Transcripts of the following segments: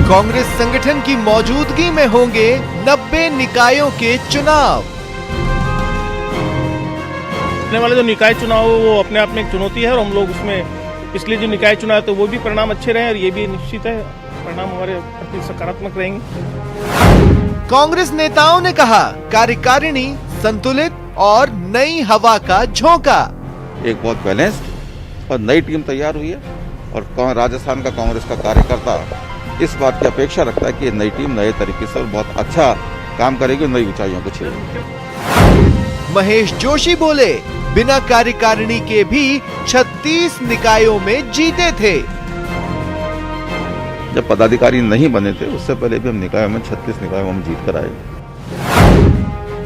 कांग्रेस संगठन की मौजूदगी में होंगे 90 निकायों के चुनाव। आने वाले जो निकाय चुनाव वो अपने आप में एक चुनौती है और हम लोग उसमें पिछले जो निकाय चुनाव तो वो भी परिणाम अच्छे रहे और ये भी निश्चित है परिणाम हमारे प्रति सकारात्मक रहेंगे। कांग्रेस नेताओं ने कहा कार्यकारिणी संतुलित और नई हवा का झोंका। एक बहुत बैलेंस्ड और नई टीम तैयार हुई है और राजस्थान का कांग्रेस का कार्यकर्ता इस बात की अपेक्षा रखता है कि नई टीम नए तरीके से बहुत अच्छा काम करेगी, नई ऊंचाइयों को छेड़ेगी। महेश जोशी बोले बिना कार्यकारिणी के भी 36 निकायों में जीते थे। जब पदाधिकारी नहीं बने थे उससे पहले भी हम निकायों में 36 निकायों में जीत कर आए।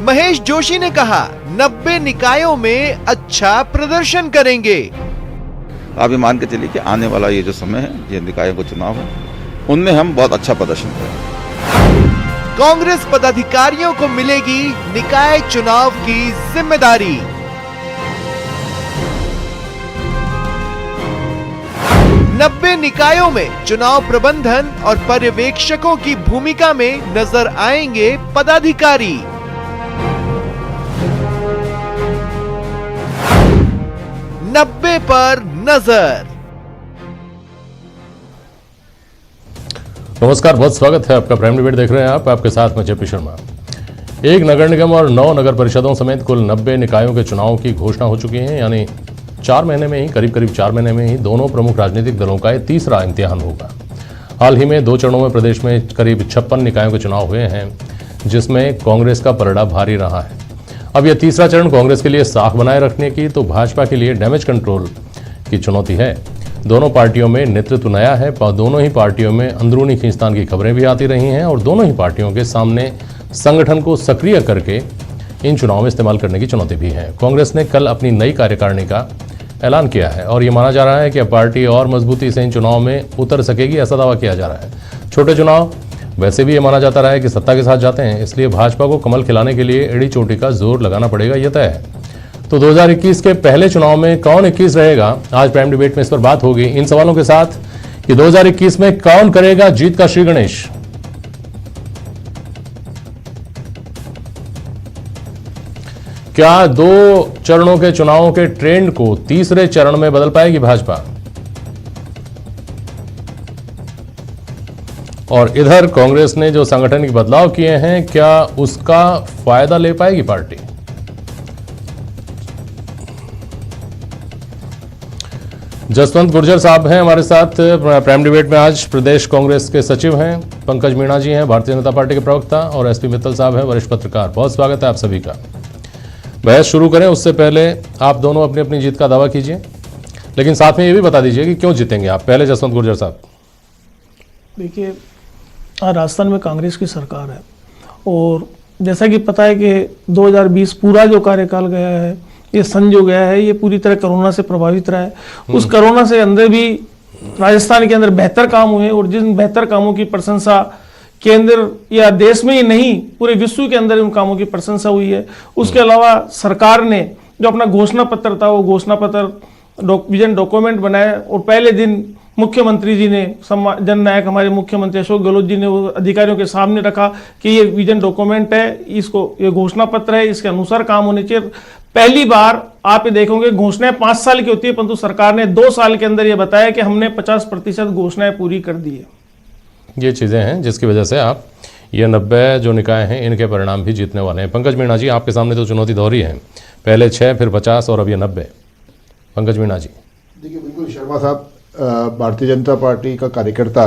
महेश जोशी ने कहा 90 निकायों में अच्छा प्रदर्शन करेंगे। आप ये मान के चलिए कि आने वाला ये जो समय है, ये निकायों को चुनाव है, उनमें हम बहुत अच्छा प्रदर्शन करेंगे। कांग्रेस पदाधिकारियों को मिलेगी निकाय चुनाव की जिम्मेदारी। नब्बे निकायों में चुनाव प्रबंधन और पर्यवेक्षकों की भूमिका में नजर आएंगे पदाधिकारी। नब्बे पर नजर। नमस्कार, बहुत स्वागत है आपका। प्राइम डिबेट देख रहे हैं आप, आपके साथ मैं जेपी शर्मा। एक नगर निगम और 9 नगर परिषदों समेत कुल 90 निकायों के चुनाव की घोषणा हो चुकी है। यानी 4 महीने में ही, करीब 4 महीने में ही दोनों प्रमुख राजनीतिक दलों का ये तीसरा इम्तिहान होगा। हाल ही में 2 चरणों में प्रदेश में करीब 56 निकायों के चुनाव हुए हैं, जिसमें कांग्रेस का पलड़ा भारी रहा है। अब यह तीसरा चरण कांग्रेस के लिए साख बनाए रखने की तो भाजपा के लिए डैमेज कंट्रोल की चुनौती है। दोनों पार्टियों में नेतृत्व नया है, दोनों ही पार्टियों में अंदरूनी खींचतान की खबरें भी आती रही हैं और दोनों ही पार्टियों के सामने संगठन को सक्रिय करके इन चुनाव में इस्तेमाल करने की चुनौती भी है। कांग्रेस ने कल अपनी नई कार्यकारिणी का ऐलान किया है और ये माना जा रहा है कि अब पार्टी और मजबूती से इन चुनाव में उतर सकेगी, ऐसा दावा किया जा रहा है। छोटे चुनाव वैसे भी ये माना जाता रहा है कि सत्ता के साथ जाते हैं, इसलिए भाजपा को कमल खिलाने के लिए एड़ी चोटी का जोर लगाना पड़ेगा, यह तय है। तो 2021 के पहले चुनाव में कौन 21 रहेगा, आज प्राइम डिबेट में इस पर बात होगी इन सवालों के साथ कि 2021 में कौन करेगा जीत का श्री गणेश। क्या 2 चरणों के चुनावों के ट्रेंड को तीसरे चरण में बदल पाएगी भाजपा? और इधर कांग्रेस ने जो संगठन के बदलाव किए हैं, क्या उसका फायदा ले पाएगी पार्टी? जसवंत गुर्जर साहब हैं हमारे साथ प्राइम डिबेट में। आज प्रदेश कांग्रेस के सचिव हैं। पंकज मीणा जी हैं भारतीय जनता पार्टी के प्रवक्ता और एसपी मित्तल साहब हैं वरिष्ठ पत्रकार। बहुत स्वागत है आप सभी का। बहस शुरू करें उससे पहले आप दोनों अपनी अपनी जीत का दावा कीजिए, लेकिन साथ में ये भी बता दीजिए कि क्यों जीतेंगे आप। पहले जसवंत गुर्जर साहब। देखिए, राजस्थान में कांग्रेस की सरकार है और जैसा कि पता है कि 2020 पूरा जो कार्यकाल गया है, ये सन जो गया है, ये पूरी तरह कोरोना से प्रभावित रहा है। उस कोरोना से अंदर भी राजस्थान के अंदर बेहतर काम हुए और जिन बेहतर कामों की प्रशंसा केंद्र या देश में ही नहीं पूरे विश्व के अंदर उन कामों की प्रशंसा हुई है। उसके अलावा सरकार ने जो अपना घोषणा पत्र था, वो घोषणा पत्र विजन डॉक्यूमेंट बनाया और पहले दिन मुख्यमंत्री जी ने, जननायक हमारे मुख्यमंत्री अशोक गहलोत जी ने वो अधिकारियों के सामने रखा कि ये विजन डॉक्यूमेंट है, इसको ये घोषणा पत्र है, इसके अनुसार काम होने चाहिए। पहली बार आप ये देखोगे घोषणाएं 5 साल की होती है, परंतु सरकार ने 2 साल के अंदर ये बताया कि हमने 50% घोषणाएं पूरी कर दी है। ये चीज़ें हैं जिसकी वजह से आप ये 90 जो निकाय हैं इनके परिणाम भी जीतने वाले हैं। पंकज मीणा जी, आपके सामने तो चुनौती दोहरी है, पहले 6 फिर 50 और अब ये 90। पंकज मीणा जी। देखिए, बिल्कुल शर्मा साहब, भारतीय जनता पार्टी का कार्यकर्ता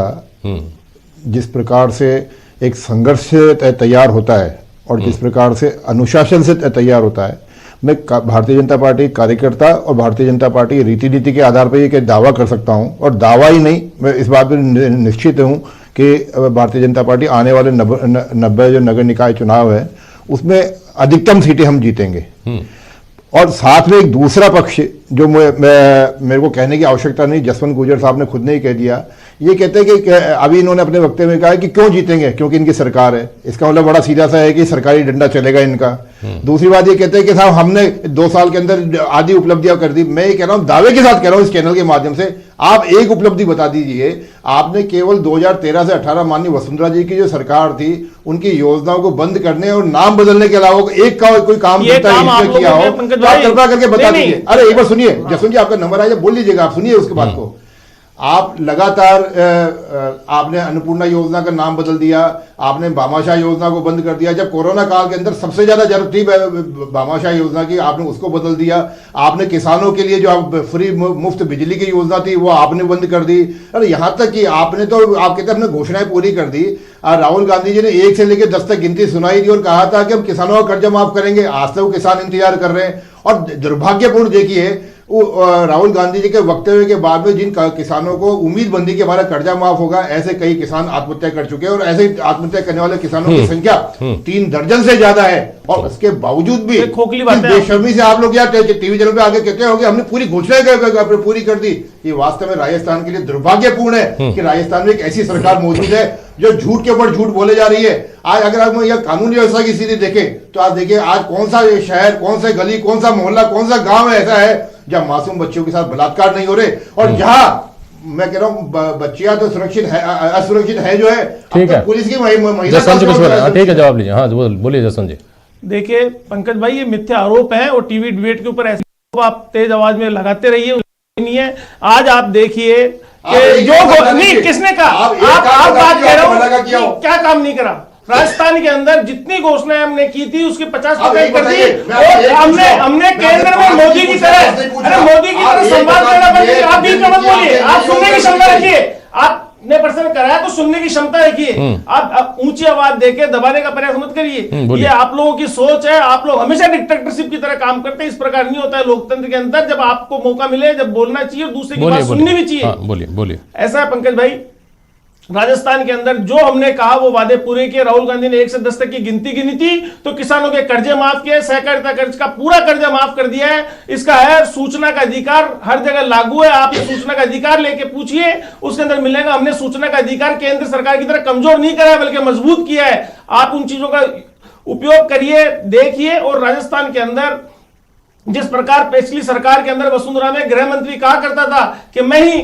जिस प्रकार से एक संघर्ष से तैयार होता है और जिस प्रकार से अनुशासन से तैयार होता है, मैं भारतीय जनता पार्टी कार्यकर्ता और भारतीय जनता पार्टी रीति नीति के आधार पर ये दावा कर सकता हूं, और दावा ही नहीं, मैं इस बात पर निश्चित हूं कि भारतीय जनता पार्टी आने वाले 90 जो नगर निकाय चुनाव है उसमें अधिकतम सीटें हम जीतेंगे। और साथ में एक दूसरा पक्ष जो मेरे को कहने की आवश्यकता नहीं, जसवंत गुर्जर साहब ने खुद ने ही कह दिया, ये कहते हैं कि अभी इन्होंने अपने वक्तव्य में कहा कि क्यों जीतेंगे, क्योंकि इनकी सरकार है। इसका मतलब बड़ा सीधा सा है कि सरकारी डंडा चलेगा इनका। दूसरी बात ये कहते हैं कि साहब हमने 2 साल के अंदर आधी उपलब्धियां कर दी। मैं ये कह रहा हूं, दावे के साथ कह रहा हूं इस चैनल के माध्यम से, आप एक उपलब्धि बता दीजिए। आपने केवल 2013 से 18 माननीय वसुंधरा जी की जो सरकार थी उनकी योजनाओं को बंद करने और नाम बदलने के अलावा एक का कोई काम किया हो, कृपया करके बता दीजिए। अरे एक बार सुनिए जसवंत जी, आपका नंबर आया, बोल लीजिएगा, आप सुनिए उसके बाद को। आप लगातार आपने अन्नपूर्णा योजना का नाम बदल दिया, आपने भामाशाह योजना को बंद कर दिया। जब कोरोना काल के अंदर सबसे ज्यादा जरूरत थी भामाशाह योजना की, आपने उसको बदल दिया। आपने किसानों के लिए जो फ्री मुफ्त बिजली की योजना थी वो आपने बंद कर दी। अरे यहां तक कि आपने तो आप कहते अपने घोषणाएं पूरी कर दी। राहुल गांधी जी ने 1 से लेकर 10 तक गिनती सुनाई थी और कहा था कि हम किसानों का कर्जा माफ करेंगे। आज तक वो किसान इंतजार कर रहे हैं। और दुर्भाग्यपूर्ण देखिए, राहुल गांधी जी के वक्तव्य के बाद में जिन किसानों को उम्मीद बंदी के हमारा कर्जा माफ होगा, ऐसे कई किसान आत्महत्या कर चुके हैं और ऐसे आत्महत्या करने वाले किसानों की संख्या 3 दर्जन से ज्यादा है। और उसके बावजूद भी खोखली बात है, बेशर्मी से आप लोग यार टीवी चैनल पे आगे कहते हो कि हमने पूरी घोषणाएं पूरी कर दी। ये वास्तव में राजस्थान के लिए दुर्भाग्यपूर्ण है कि राजस्थान में एक ऐसी सरकार मौजूद है जो झूठ के ऊपर झूठ बोले जा रही है। आज अगर आप यह कानून व्यवस्था की स्थिति देखें तो आप देखिए आज कौन सा शहर, कौन सा गली, कौन सा मोहल्ला, कौन सा गांव ऐसा है जहां मासूम बच्चों के साथ बलात्कार नहीं हो रहे। और जहां मैं कह रहा हूं बच्चियां तो सुरक्षित है, असुरक्षित है जो है, ठीक है, पुलिस की महिला। ठीक है, जवाब लीजिए। हाँ बोलिए जसवंत जी। देखिए पंकज भाई, ये मिथ्या आरोप है और टीवी डिबेट के ऊपर ऐसे आप तेज आवाज में लगाते रहिए, नहीं है। आज आप देखिए जो नहीं किसने कहा, आप बात कह रहे हो क्या काम नहीं करा। राजस्थान के अंदर जितनी घोषणाएं हमने की थी उसकी 50% कर दी और हमने केंद्र में मोदी की तरह, अरे मोदी की तरह संवाद करना पड़ेगा। आप बीच में मत बोलिए, आप सुनने की क्षमता रखिए। आपने प्रश्न कराया तो सुनने की क्षमता रखिए। आप ऊंची आवाज देके दबाने का प्रयास मत करिए। ये आप लोगों की सोच है। आप लोग हमेशा डिक्टेटरशिप की तरह काम करते हैं। इस प्रकार नहीं होता है लोकतंत्र के अंदर। जब आपको मौका मिले, जब बोलना चाहिए और दूसरे की बात सुननी भी चाहिए। बोलिए। ऐसा है पंकज भाई, राजस्थान के अंदर जो हमने कहा वो वादे पूरे किए। राहुल गांधी ने 1 से 10 तक की गिनती गिनी थी तो किसानों के कर्जे माफ किए, सहकारिता कर्ज का पूरा कर्जा माफ कर दिया है। इसका है सूचना का अधिकार हर जगह लागू है। आप ये सूचना का अधिकार लेके पूछिए, उसके अंदर मिलेगा। हमने सूचना का अधिकार केंद्र सरकार की तरह कमजोर नहीं करा है बल्कि मजबूत किया है। आप उन चीजों का उपयोग करिए, देखिए। और राजस्थान के अंदर जिस प्रकार पिछली सरकार के अंदर वसुंधरा में गृह मंत्री कहा करता था कि मैं ही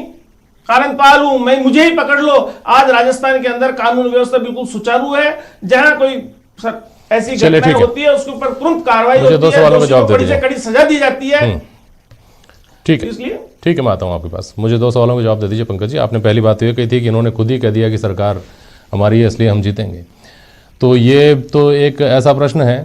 कारणपाल हूं, मुझे ही पकड़ लो, आज राजस्थान के अंदर कानून व्यवस्था बिल्कुल सुचारू है। जहां कोई ऐसी घटना होती है उसके ऊपर तुरंत कार्रवाई होती है, कड़ी से कड़ी सजा दी जाती है। ठीक है, इसलिए ठीक है, मैं आता हूं आपके पास। मुझे 2 सवालों का जवाब दे दीजिए पंकज जी। आपने पहली बात ये कही थी कि इन्होंने खुद ही कह दिया कि सरकार हमारी है इसलिए हम जीतेंगे। तो ये तो एक ऐसा प्रश्न है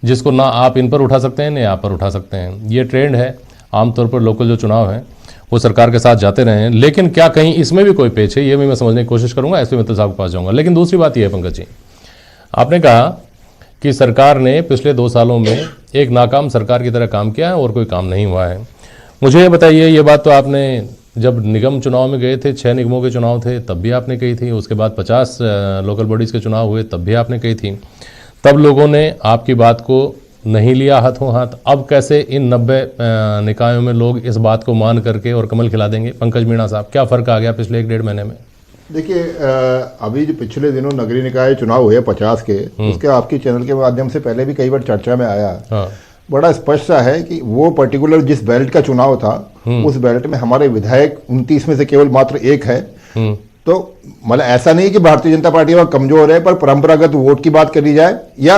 जिसको ना आप इन पर उठा सकते हैं ना आप पर उठा सकते हैं। ये ट्रेंड है, आमतौर पर लोकल जो चुनाव हैं वो सरकार के साथ जाते रहे हैं। लेकिन क्या कहीं इसमें भी कोई पेच है, ये भी मैं समझने की कोशिश करूंगा। एसपी मित्तल साहब के पास जाऊंगा। लेकिन दूसरी बात यह है पंकज जी, आपने कहा कि सरकार ने पिछले 2 सालों में एक नाकाम सरकार की तरह काम किया है और कोई काम नहीं हुआ है। मुझे ये बताइए, ये बात तो आपने जब निगम चुनाव में गए थे, 6 निगमों के चुनाव थे, तब भी आपने कही थी। उसके बाद 50 लोकल बॉडीज़ के चुनाव हुए, तब भी आपने कही थी। तब लोगों ने आपकी बात को नहीं लिया हाथों हाथ। अब कैसे इन 90 निकायों में लोग इस बात को मान करके और कमल खिला देंगे? पंकज मीणा साहब, क्या फ़र्क आ गया पिछले 1-1.5 महीने में? देखिए, अभी जो पिछले दिनों नगरीय निकाय चुनाव हुए 50 के, उसके आपके चैनल के माध्यम से पहले भी कई बार चर्चा में आया। हाँ। बड़ा स्पष्ट सा है कि वो पर्टिकुलर जिस बेल्ट का चुनाव था उस बेल्ट में हमारे विधायक 29 में से केवल मात्र 1 है। तो मतलब ऐसा नहीं कि भारतीय जनता पार्टी वहां कमजोर है, पर परंपरागत वोट की बात करी जाए या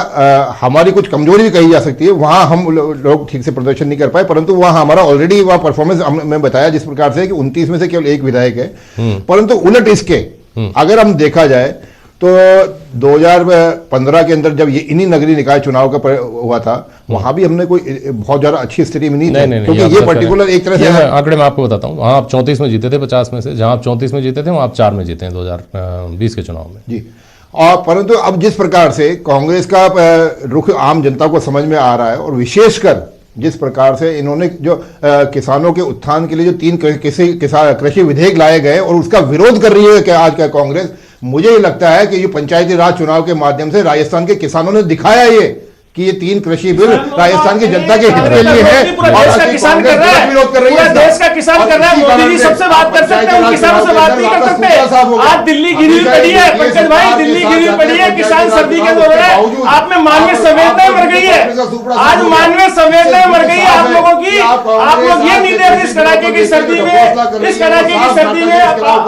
हमारी कुछ कमजोरी भी कही जा सकती है। वहां हम लोग ठीक से प्रदर्शन नहीं कर पाए, परंतु वहां हमारा ऑलरेडी वहां परफॉर्मेंस मैं बताया जिस प्रकार से कि 29 में से केवल 1 विधायक है। परंतु उलट इसके अगर हम देखा जाए तो 2015 के अंदर जब ये इन्हीं नगरीय निकाय चुनाव का हुआ था, वहां भी हमने कोई बहुत ज्यादा अच्छी स्थिति में नहीं थी, क्योंकि ये पर्टिकुलर एक तरह से आंकड़े मैं आपको बताता हूँ। वहां आप 34 में जीते थे 50 में से, जहां आप 34 में जीते थे वहां आप 4 में जीते हैं 2020 के चुनाव में जी। और परंतु अब जिस प्रकार से कांग्रेस का रुख आम जनता को समझ में आ रहा है, और विशेषकर जिस प्रकार से इन्होंने जो किसानों के उत्थान के लिए जो 3 कृषि विधेयक लाए गए और उसका विरोध कर रही है कि आज का कांग्रेस, मुझे ये लगता है कि ये पंचायती राज चुनाव के माध्यम से राजस्थान के किसानों ने दिखाया ये कि ये 3 कृषि बिल राजस्थान की जनता के हित के लिए है पूरा देश का किसान कर रहा है, विरोध कर रही है। पूरा देश का किसान कर रहा है। मोदी जी सबसे बात कर सकते हैं, उन किसानों से बात नहीं कर सकते। आज दिल्ली गिरी हुई पड़ी है पंकज भाई, दिल्ली गिरी हुई पड़ी है, किसान सर्दी के दौरान आप में मानवीय संवेदनाएं मर गई है। आज मानवीय संवेदनाएं मर गई है आप लोगों की। आप लोग ये नहीं देख, इस कड़ाके की सर्दी में, इस कड़ाके की सर्दी में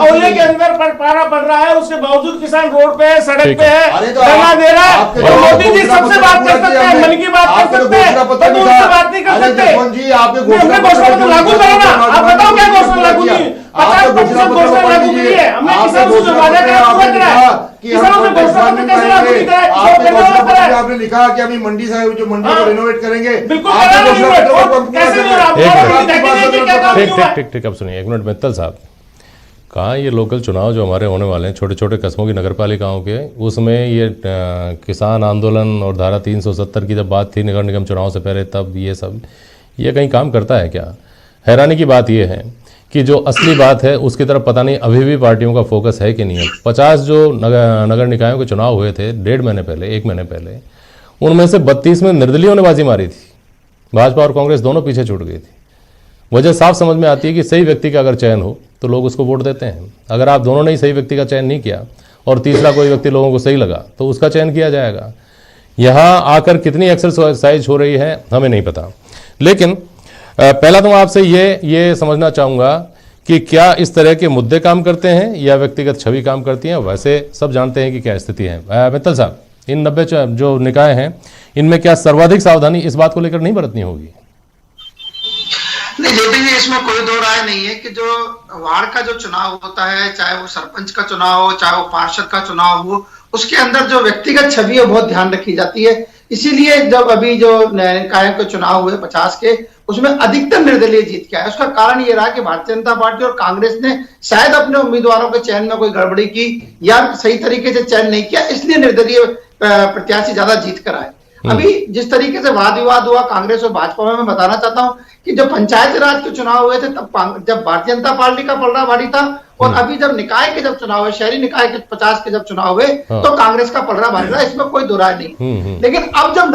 ओले के अंदर पारा पड़ रहा है, उसके बावजूद किसान रोड पे है, सड़क पे है, धरना दे रहा है। तो मोदी जी सबसे बात कर सकते हैं, मन की बात कर सकते हैं, तो उनसे बात नहीं कर सकते। हमने घोषणा पत्र लागू करा ना, आप बताओ क्या घोषणा लागू नहीं? 50% घोषणा लागू की है हमने, किसानों से वादा करा पूरा करा है। किसानों से घोषणा पत्र कैसे लागू नहीं करा? आपने लिखा कि हम मंडी से जो मंडी को रिनोवेट करेंगे, बिल्कुल कैसे नहीं? ठीक अब सुनिए एक मिनट मित्तल साहब, कहाँ ये लोकल चुनाव जो हमारे होने वाले हैं छोटे छोटे कस्बों की नगर पालिकाओं के, उसमें ये किसान आंदोलन और धारा 370 की जब बात थी नगर निगम चुनाव से पहले, तब ये सब ये कहीं काम करता है क्या? हैरानी की बात ये है कि जो असली बात है उसकी तरफ पता नहीं अभी भी पार्टियों का फोकस है कि नहीं है। 50 जो नगर निकायों के चुनाव हुए थे 1.5 महीने पहले, 1 महीने पहले, उनमें से 32 में निर्दलीयों ने बाजी मारी थी। भाजपा और कांग्रेस दोनों पीछे छूट गई थी। वजह साफ समझ में आती है कि सही व्यक्ति का अगर चयन हो तो लोग उसको वोट देते हैं। अगर आप दोनों ने ही सही व्यक्ति का चयन नहीं किया और तीसरा कोई व्यक्ति लोगों को सही लगा तो उसका चयन किया जाएगा। यहाँ आकर कितनी एक्सरसाइज हो रही है हमें नहीं पता। लेकिन पहला तो मैं आपसे ये समझना चाहूँगा कि क्या इस तरह के मुद्दे काम करते हैं या व्यक्तिगत छवि काम करती है? वैसे सब जानते हैं कि क्या स्थिति है। मित्तल साहब, इन 90 जो निकाय हैं इनमें क्या सर्वाधिक सावधानी इस बात को लेकर नहीं बरतनी होगी? नहीं जेपी जी, इसमें कोई दो राय नहीं है कि जो वार्ड का जो चुनाव होता है, चाहे वो सरपंच का चुनाव हो, चाहे वो पार्षद का चुनाव हो, उसके अंदर जो व्यक्तिगत छवि है बहुत ध्यान रखी जाती है। इसीलिए जब अभी जो निकायों के चुनाव हुए 50 के, उसमें अधिकतर निर्दलीय जीत के आए। उसका कारण ये रहा कि भारतीय जनता पार्टी और कांग्रेस ने शायद अपने उम्मीदवारों के चयन में कोई गड़बड़ी की या सही तरीके से चयन नहीं किया, इसलिए निर्दलीय प्रत्याशी ज्यादा जीत कर आए। अभी जिस तरीके से वाद विवाद हुआ कांग्रेस और भाजपा में, मैं बताना चाहता हूं कि जब पंचायत राज के चुनाव हुए थे तब जब भारतीय जनता पार्टी का पलड़ा भारी था, और अभी जब निकाय के जब चुनाव हुए, शहरी निकाय के 50 के जब चुनाव हुए तो कांग्रेस का पलड़ा भारी रहा, इसमें कोई दो राय नहीं। लेकिन अब जब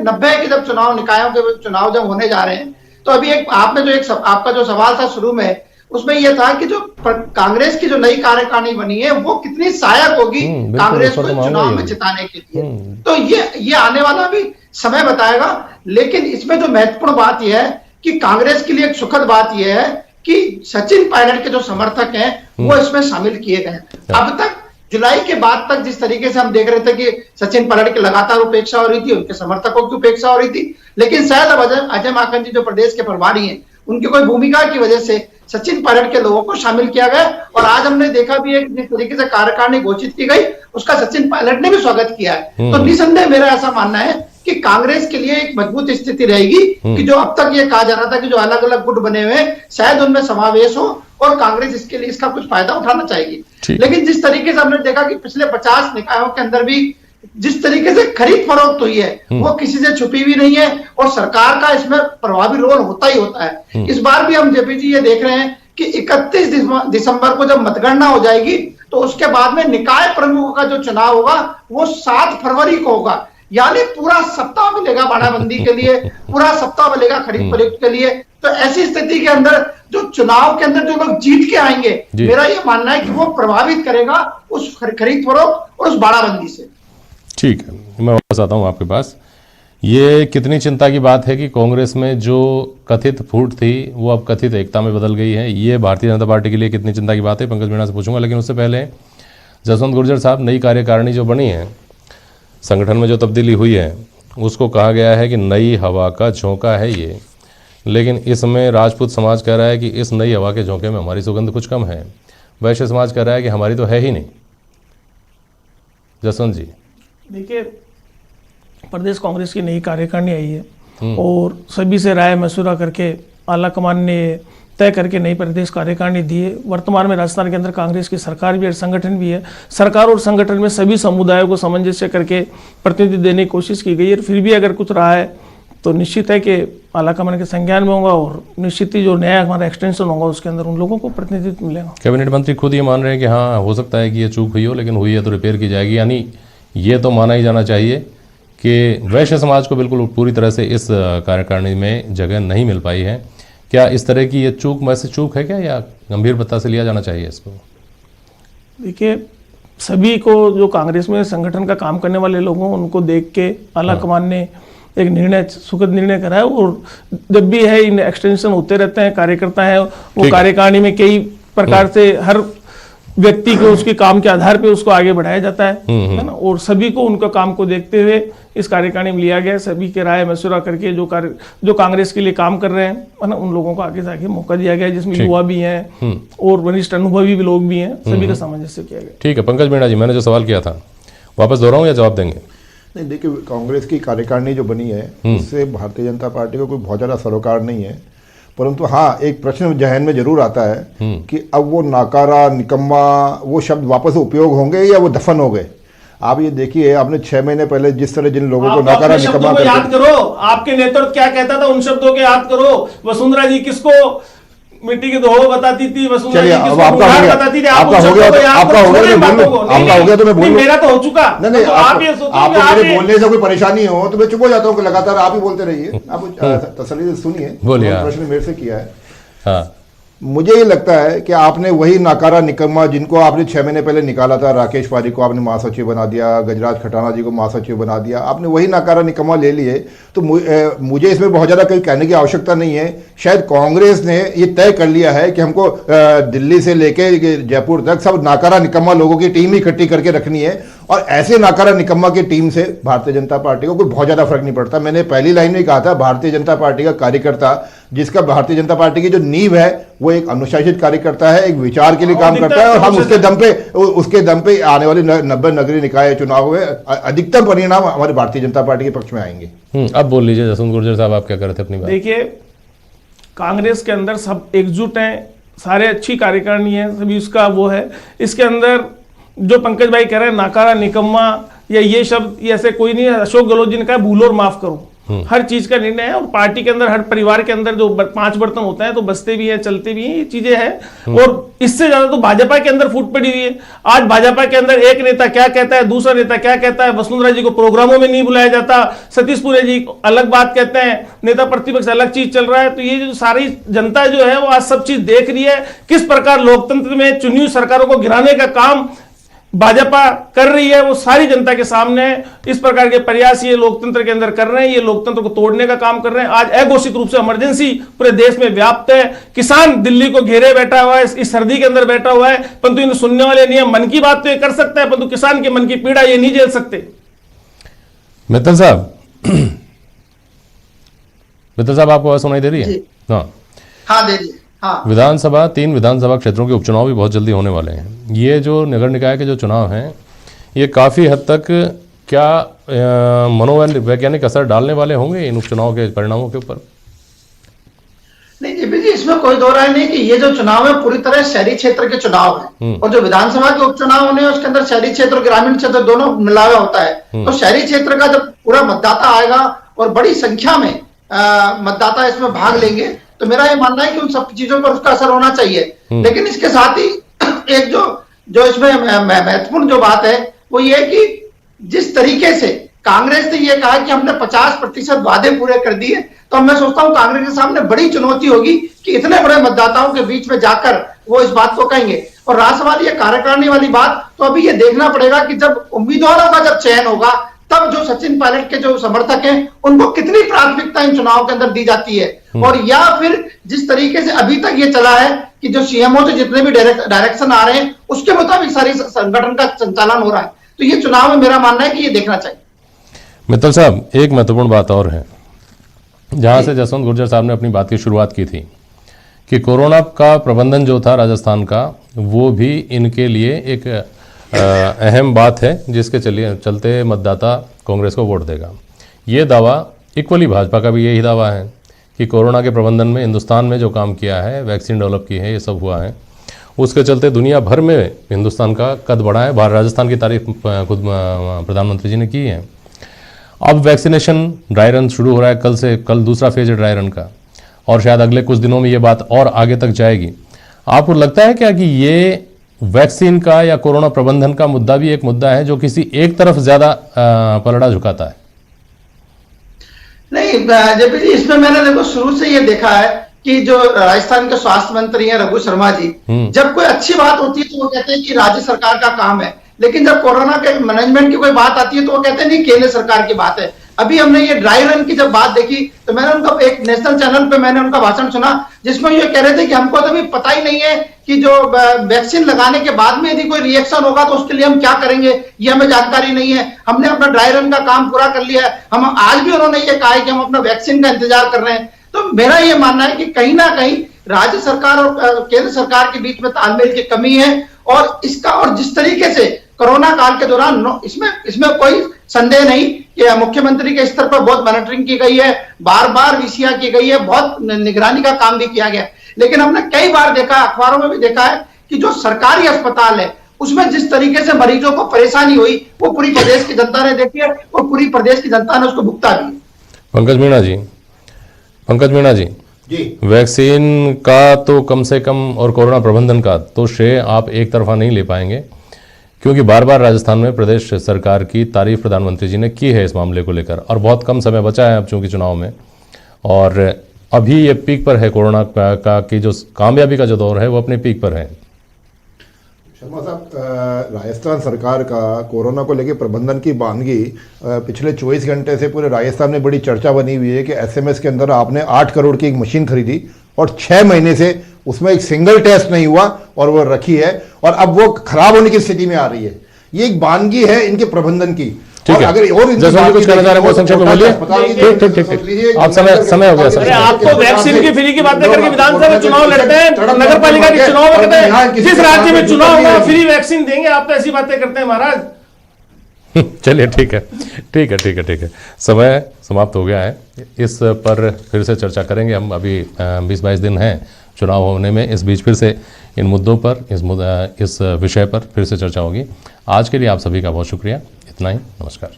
90 के जब चुनाव, निकायों के चुनाव जब होने जा रहे हैं, तो अभी आपने जो आपका जो सवाल था शुरू में, उसमें यह था कि जो कांग्रेस की जो नई कार्यकारिणी बनी है वो कितनी सहायक होगी कांग्रेस को चुनाव में जिताने के लिए, तो ये आने वाला भी समय बताएगा। लेकिन इसमें जो महत्वपूर्ण बात यह है कि कांग्रेस के लिए एक सुखद बात यह है कि सचिन पायलट के जो समर्थक हैं वो इसमें शामिल किए गए हैं। अब तक जुलाई के बाद तक जिस तरीके से हम देख रहे थे कि सचिन पायलट की लगातार उपेक्षा हो रही थी, उनके समर्थकों की उपेक्षा हो रही थी, लेकिन शायद अब अजय माकन जी जो प्रदेश के प्रभारी हैं, उनकी कोई भूमिका की वजह से सचिन पायलट के लोगों को शामिल किया गया। और आज हमने देखा भी एक जिस तरीके से कार्यकारिणी घोषित की गई, उसका सचिन पायलट ने भी स्वागत किया है। तो निसंदेह मेरा ऐसा मानना है कि कांग्रेस के लिए एक मजबूत स्थिति रहेगी कि जो अब तक ये कहा जा रहा था कि जो अलग अलग गुट बने हुए शायद उनमें समावेश हो, और कांग्रेस इसके लिए इसका कुछ फायदा उठाना चाहेगी। लेकिन जिस तरीके से हमने देखा कि पिछले 50 निकायों के अंदर भी जिस तरीके से खरीद फरोख्त हुई है वो किसी से छुपी हुई नहीं है, और सरकार का इसमें प्रभावी रोल होता ही होता है। इस बार भी हम जेपी जी ये देख रहे हैं कि 31 दिसंबर को जब मतगणना हो जाएगी तो उसके बाद में निकाय प्रमुखों का जो चुनाव होगा वो 7 फरवरी को होगा। यानी पूरा सप्ताह मिलेगा बाड़ाबंदी के लिए, पूरा सप्ताह मिलेगा खरीद फरोख्त के लिए। तो ऐसी स्थिति के अंदर जो चुनाव के अंदर जो लोग जीत के आएंगे, मेरा ये मानना है कि वो प्रभावित करेगा उस खरीद फरोख्त और उस बाड़ाबंदी से। ठीक है, मैं वापस आता हूँ आपके पास। ये कितनी चिंता की बात है कि कांग्रेस में जो कथित फूट थी वो अब कथित एकता में बदल गई है। ये भारतीय जनता पार्टी के लिए कितनी चिंता की बात है, पंकज मीणा से पूछूंगा। लेकिन उससे पहले जसवंत गुर्जर साहब, नई कार्यकारिणी जो बनी है, संगठन में जो तब्दीली हुई है, उसको कहा गया है कि नई हवा का झोंका है ये। लेकिन इसमें राजपूत समाज कह रहा है कि इस नई हवा के झोंके में हमारी सुगंध कुछ कम है। वैश्य समाज कह रहा है कि हमारी तो है ही नहीं। जसवंत जी, देखिए, प्रदेश कांग्रेस की नई कार्यकारिणी आई है और सभी से राय मशवरा करके आला कमान ने तय करके नई प्रदेश कार्यकारिणी दी है। वर्तमान में राजस्थान के अंदर कांग्रेस की सरकार भी है, संगठन भी है। सरकार और संगठन में सभी समुदायों को सामंजस्य करके प्रतिनिधि देने की कोशिश की गई है। फिर भी अगर कुछ रहा है तो निश्चित है कि आला कमान के संज्ञान में होगा, और निश्चित ही जो नया हमारा एक्सटेंशन होगा उसके अंदर उन लोगों को प्रतिनिधित्व मिलेगा। कैबिनेट मंत्री खुद ये मान रहे हैं कि हाँ, हो सकता है कि ये चूक हुई हो, लेकिन हुई है तो रिपेयर की जाएगी। यानी ये तो माना ही जाना चाहिए कि वैश्य समाज को बिल्कुल पूरी तरह से इस कार्यकारिणी में जगह नहीं मिल पाई है। क्या इस तरह की ये चूक वैसे चूक है क्या, या गंभीरता से लिया जाना चाहिए इसको? देखिए, सभी को जो कांग्रेस में संगठन का काम करने वाले लोग हों, उनको देख के आला कमान ने एक निर्णय, सुखद निर्णय करा है। और जब भी है इन एक्सटेंशन होते रहते हैं, कार्यकर्ता है वो कार्यकारिणी में कई प्रकार से हर व्यक्ति को उसके काम के आधार पे उसको आगे बढ़ाया जाता है ना। और सभी को उनका काम को देखते हुए इस कार्यकारिणी में लिया गया। सभी के राय मशवरा करके जो कांग्रेस के लिए काम कर रहे हैं ना, उन लोगों को आगे जाके मौका दिया गया, जिसमें युवा भी हैं और वरिष्ठ अनुभवी भी लोग भी हैं। सभी का सामंजस्य किया गया। ठीक है पंकज मीणा जी, मैंने जो सवाल किया था वापस दोहराऊं या जवाब देंगे? नहीं, देखिए, कांग्रेस की कार्यकारिणी जो बनी है उससे भारतीय जनता पार्टी को कोई बहुत ज़्यादा सरोकार नहीं है, परंतु हाँ, एक प्रश्न जहन में जरूर आता है कि अब वो नाकारा, निकम्मा, वो शब्द वापस उपयोग होंगे या वो दफन हो गए। आप ये देखिए, आपने 6 महीने पहले जिस तरह जिन लोगों को नाकारा, निकम्मा याद करो, आपके नेतृत्व क्या कहता था, उन शब्दों के याद करो। वसुंधरा जी किसको मिट्टी के धोबो बताती थी, वसुंधरा जी किसको बताती थी। आपका हो गया तो मैं बोलूं, मेरा तो हो चुका। नहीं, आपको मेरे बोलने से कोई परेशानी हो तो मैं चुप हो जाता हूँ कि लगातार आप ही बोलते रहिए। आप तसल्ली से सुनिए, प्रश्न मेरे से किया है। मुझे ये लगता है कि आपने वही नाकारा, निकम्मा, जिनको आपने 6 महीने पहले निकाला था, राकेश पारीक को आपने महासचिव बना दिया, गजराज खटाना जी को महासचिव बना दिया, आपने वही नाकारा, निकम्मा ले लिए। तो मुझे इसमें बहुत ज़्यादा कोई कहने की आवश्यकता नहीं है। शायद कांग्रेस ने ये तय कर लिया है कि हमको दिल्ली से लेके जयपुर तक सब नाकारा, निकम्मा लोगों की टीम इकट्ठी करके रखनी है, और ऐसे नाकारा, निकम्मा की टीम से भारतीय जनता पार्टी को कोई बहुत ज़्यादा फर्क नहीं पड़ता। मैंने पहली लाइन में कहा था, भारतीय जनता पार्टी का कार्यकर्ता, जिसका भारतीय जनता पार्टी की जो नींव है वो एक अनुशासित कार्यकर्ता है, एक विचार के लिए काम करता है, और हम उसके दम पे आने वाले 90 नगरीय निकाय चुनाव में अधिकतम परिणाम हमारे भारतीय जनता पार्टी के पक्ष में आएंगे। अब बोल लीजिए जसवंत गुर्जर साहब, आप क्या कर रहे थे अपनी बात? देखिए, कांग्रेस के अंदर सब एकजुट हैं, सारे अच्छी कार्यकारिणी है, सभी उसका वो है। इसके अंदर जो पंकज भाई कह रहे हैं नाकारा, निकम्मा या ये शब्द, ये ऐसे कोई नहीं है। अशोक गहलोत जी ने कहा भूलो और माफ करो, हर चीज का निर्णय है। और पार्टी के अंदर, हर परिवार के अंदर जो 5 बर्तन होता है तो बसते भी है, चलते भी हैं, ये चीजें हैं। और इससे ज्यादा तो भाजपा के अंदर फूट पड़ी हुई है। आज भाजपा के अंदर एक नेता क्या कहता है, दूसरा नेता क्या कहता है। वसुंधरा जी को प्रोग्रामों में नहीं बुलाया जाता, सतीश पुरे जी अलग बात कहते हैं, नेता प्रतिपक्ष अलग चीज चल रहा है। तो ये जो सारी जनता जो है वो आज सब चीज देख रही है, किस प्रकार लोकतंत्र में चुनी हुई सरकारों को गिराने का काम भाजपा कर रही है, वो सारी जनता के सामने इस प्रकार के प्रयास ये लोकतंत्र के अंदर कर रहे हैं, ये लोकतंत्र को तोड़ने का काम कर रहे हैं। आज अघोषित रूप से इमरजेंसी पूरे देश में व्याप्त है। किसान दिल्ली को घेरे बैठा हुआ है, इस सर्दी के अंदर बैठा हुआ है, परंतु इन्हें सुनने वाले नहीं है। मन की बात तो ये कर सकता है, परंतु किसान के मन की पीड़ा ये नहीं झेल सकते। मित्तल साहब, आपको आवाज सुनाई दे रही है? हाँ, दे रही है। हाँ। विधानसभा, 3 विधानसभा क्षेत्रों के उपचुनाव भी बहुत जल्दी होने वाले हैं। ये जो नगर निकाय के जो चुनाव हैं, ये काफी हद तक क्या मनोवैज्ञानिक असर डालने वाले होंगे इन उपचुनाव के परिणामों के ऊपर? नहीं जी, इसमें कोई दो राय नहीं कि ये जो चुनाव है पूरी तरह शहरी क्षेत्र के चुनाव है, और जो विधानसभा के उपचुनाव होने हैं उसके अंदर शहरी क्षेत्र और ग्रामीण क्षेत्र दोनों मिला हुआ होता है। तो शहरी क्षेत्र का जब पूरा मतदाता आएगा और बड़ी संख्या में मतदाता इसमें भाग लेंगे, तो मेरा ये मानना है कि उन सब चीजों पर उसका असर होना चाहिए। लेकिन इसके साथ ही एक जो इसमें महत्वपूर्ण जो बात है वो ये है कि जिस तरीके से कांग्रेस ने ये कहा कि हमने 50% वादे पूरे कर दिए, तो मैं सोचता हूं कांग्रेस के सामने बड़ी चुनौती होगी कि इतने बड़े मतदाताओं के बीच में जाकर वो इस बात को कहेंगे। और रहा सवाल ये कार्यकारिणी वाली बात, तो अभी ये देखना पड़ेगा कि जब उम्मीदवारों का जब चयन होगा तब जो सचिन पायलट के जो समर्थक हैं उनको कितनी प्राथमिकता इन चुनाव के अंदर दी जाती है, और या फिर जिस तरीके से अभी तक ये चला है कि जो सीएमओ से जितने भी डायरेक्शन आ रहे हैं उसके मुताबिक सारी संगठन का संचालन हो रहा है। तो ये चुनाव में मेरा मानना है कि ये देखना चाहिए। मित्तल साहब, एक महत्वपूर्ण बात और है, जहां से जसवंत गुर्जर साहब ने अपनी बात की शुरुआत की थी कि कोरोना का प्रबंधन जो था राजस्थान का, वो भी इनके लिए एक अहम बात है, जिसके चलते मतदाता कांग्रेस को वोट देगा। ये दावा इक्वली भाजपा का भी यही दावा है कि कोरोना के प्रबंधन में हिंदुस्तान में जो काम किया है, वैक्सीन डेवलप की है, ये सब हुआ है, उसके चलते दुनिया भर में हिंदुस्तान का कद बढ़ा है। राजस्थान की तारीफ खुद प्रधानमंत्री जी ने की है। अब वैक्सीनेशन ड्राई रन शुरू हो रहा है, कल दूसरा फेज है ड्राई रन का, और शायद अगले कुछ दिनों में ये बात और आगे तक जाएगी। आपको लगता है क्या कि ये वैक्सीन का या कोरोना प्रबंधन का मुद्दा भी एक मुद्दा है जो किसी एक तरफ ज़्यादा पलड़ा झुकाता है? नहीं जेपी जी, इसमें मैंने देखो शुरू से ये देखा है कि जो राजस्थान के स्वास्थ्य मंत्री हैं रघु शर्मा जी, जब कोई अच्छी बात होती है तो वो कहते हैं कि राज्य सरकार का काम है, लेकिन जब कोरोना के मैनेजमेंट की कोई बात आती है तो वो कहते हैं नहीं केंद्र सरकार की बात है। अभी हमने ये ड्राई रन की जब बात देखी तो मैंने उनका एक नेशनल चैनल पे मैंने उनका भाषण सुना जिसमें ये कह रहे थे कि हमको तो अभी पता ही नहीं है कि जो वैक्सीन लगाने के बाद में यदि कोई रिएक्शन होगा तो उसके लिए हम क्या करेंगे, ये हमें जानकारी नहीं है। हमने अपना ड्राई रन का काम पूरा कर लिया है। हम आज भी उन्होंने ये कहा है कि हम अपना वैक्सीन का इंतजार कर रहे हैं। तो मेरा ये मानना है कि कहीं ना कहीं राज्य सरकार और केंद्र सरकार के बीच में तालमेल की कमी है, और इसका और जिस तरीके से कोरोना काल के दौरान इसमें कोई संदेह नहीं कि मुख्यमंत्री के स्तर पर बहुत मॉनिटरिंग की गई है, बार बार वीसीआर की गई है, बहुत निगरानी का काम भी किया गया। लेकिन हमने कई बार देखा, अखबारों में भी देखा है कि जो सरकारी अस्पताल है उसमें जिस तरीके से मरीजों को परेशानी हुई वो पूरी प्रदेश की जनता ने देखी है और पूरी प्रदेश की जनता ने उसको भुगता भी। पंकज मीणा जी, वैक्सीन का तो कम से कम और कोरोना प्रबंधन का तो श्रेय आप एक तरफा नहीं ले पाएंगे, क्योंकि बार बार राजस्थान में प्रदेश सरकार की तारीफ प्रधानमंत्री जी ने की है इस मामले को लेकर, और बहुत कम समय बचा है अब चूंकि चुनाव में, और अभी ये पीक पर है कोरोना का कि जो कामयाबी का जो दौर है वो अपने पीक पर है। शर्मा साहब, राजस्थान सरकार का कोरोना को लेकर प्रबंधन की वानगी पिछले 24 घंटे से पूरे राजस्थान में बड़ी चर्चा बनी हुई है कि एसएमएस के अंदर आपने 8 करोड़ की एक मशीन खरीदी और 6 महीने से उसमें एक सिंगल टेस्ट नहीं हुआ और वो रखी है और अब वो खराब होने की स्थिति में आ रही है। ये एक वानगी है इनके प्रबंधन की। ठीक है, अगर और कुछ कहना चाह रहे हैं वो संक्षेप में बोलिए। ठीक, आप समय हो गया सर। आपको वैक्सीन की फ्री की बातें करके विधानसभा में चुनाव लड़ते हैं, नगर पालिका के चुनाव में कहते हैं जिस राज्य में चुनाव होगा फ्री वैक्सीन देंगे, आप तो ऐसी बातें करते हैं महाराज। चलिए ठीक है, समय समाप्त हो गया है। इस पर फिर से चर्चा करेंगे हम, अभी 20-22 दिन हैं चुनाव होने में। इस बीच फिर से इन मुद्दों पर, इस विषय पर फिर से चर्चा होगी। आज के लिए आप सभी का बहुत शुक्रिया। इतना ही, नमस्कार।